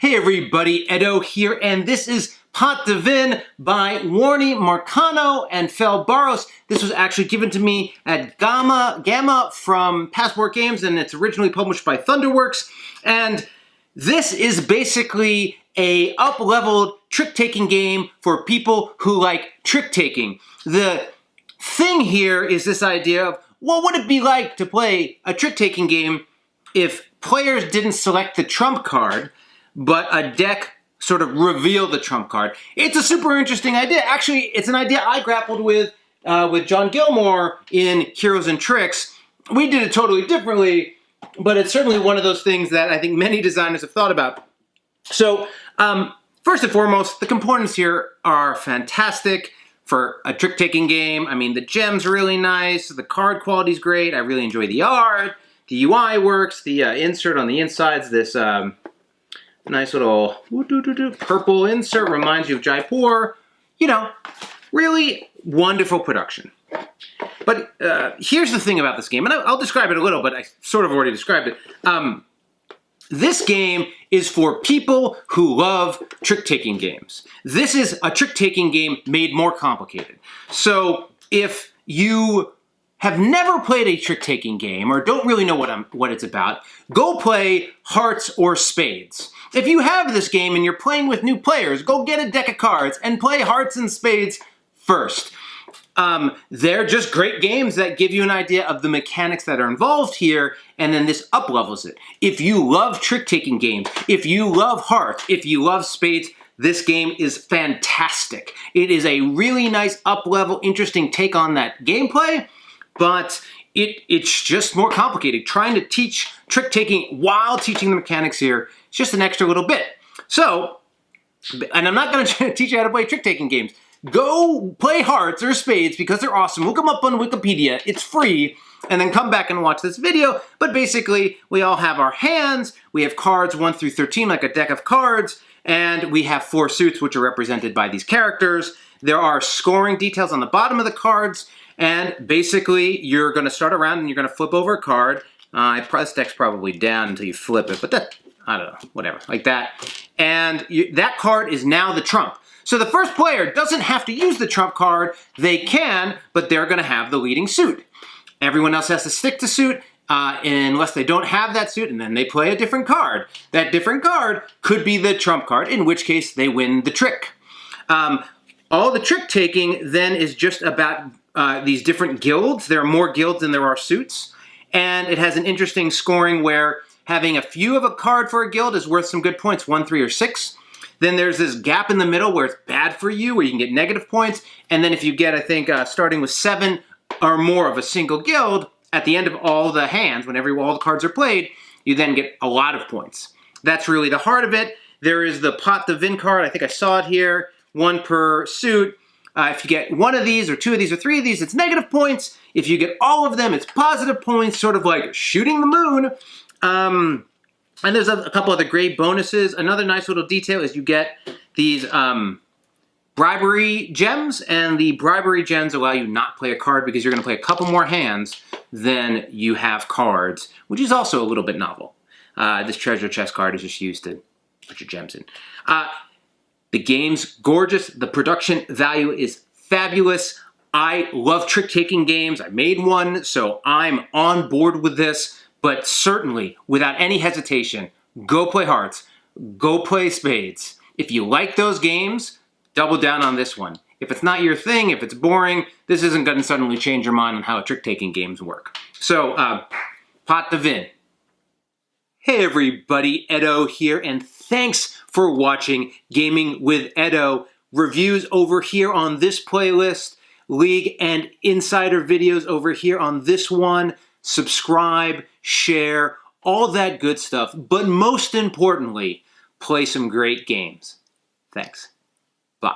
Hey everybody, Edo here, and this is Pot de Vin by Warny Marçano and Fel Barros. This was actually given to me at Gamma from Passport Games, and it's originally published by Thunderworks. And this is basically a up-leveled trick-taking game for people who like trick-taking. The thing here is this idea of, what would it be like to play a trick-taking game if players didn't select the trump card, but a deck sort of revealed the trump card? It's a super interesting idea. Actually, it's an idea I grappled with John Gilmore in Heroes and Tricks. We did it totally differently, but it's certainly one of those things that I think many designers have thought about. So, first and foremost, the components here are fantastic for a trick-taking game. I mean, the gem's really nice, the card quality's great, I really enjoy the art, the UI works, the insert on the inside's this nice little purple insert, reminds you of Jaipur. You know, really wonderful production. But here's the thing about this game, and I'll describe it a little, but I sort of already described it. This game is for people who love trick-taking games. This is a trick-taking game made more complicated. So if you have never played a trick-taking game or don't really know what it's about, go play Hearts or Spades. If you have this game and you're playing with new players, go get a deck of cards and play Hearts and Spades first. They're just great games that give you an idea of the mechanics that are involved here, and then this up-levels it. If you love trick-taking games, if you love Hearts, if you love Spades, this game is fantastic. It is a really nice up-level, interesting take on that gameplay, but it's just more complicated. Trying to teach trick-taking while teaching the mechanics here is just an extra little bit. So, and I'm not going to teach you how to play trick-taking games. Go play Hearts or Spades because they're awesome. Look them up on Wikipedia. It's free. And then come back and watch this video. But basically, we all have our hands. We have cards 1 through 13, like a deck of cards. And we have 4 suits, which are represented by these characters. There are scoring details on the bottom of the cards. And basically, you're going to start around and you're going to flip over a card. This deck's probably down until you flip it. But that, I don't know, whatever, like that. And that card is now the trump. So the first player doesn't have to use the trump card. They can, but they're going to have the leading suit. Everyone else has to stick to suit unless they don't have that suit, and then they play a different card. That different card could be the trump card, in which case they win the trick. All the trick-taking then is just about these different guilds. There are more guilds than there are suits. And it has an interesting scoring where having a few of a card for a guild is worth some good points, 1, 3, or 6. Then there's this gap in the middle where it's bad for you, where you can get negative points. And then if you get, I think, starting with 7 or more of a single guild, at the end of all the hands, when all the cards are played, you then get a lot of points. That's really the heart of it. There is the Pot de Vin card. I think I saw it here. 1 per suit. If you get 1 of these, or 2 of these, or 3 of these, it's negative points. If you get all of them, it's positive points, sort of like shooting the moon. And there's a couple other great bonuses. Another nice little detail is you get these bribery gems, and the bribery gems allow you not play a card because you're going to play a couple more hands than you have cards, which is also a little bit novel. This treasure chest card is just used to put your gems in. The game's gorgeous. The production value is fabulous. I love trick-taking games. I made one, so I'm on board with this. But certainly, without any hesitation, go play Hearts, go play Spades. If you like those games, double down on this one. If it's not your thing, if it's boring, this isn't going to suddenly change your mind on how trick-taking games work. So, Pot de Vin. Hey everybody, Edo here, and thanks for watching Gaming with Edo. Reviews over here on this playlist, League and Insider videos over here on this one. Subscribe, share, all that good stuff. But most importantly, play some great games. Thanks. Bye.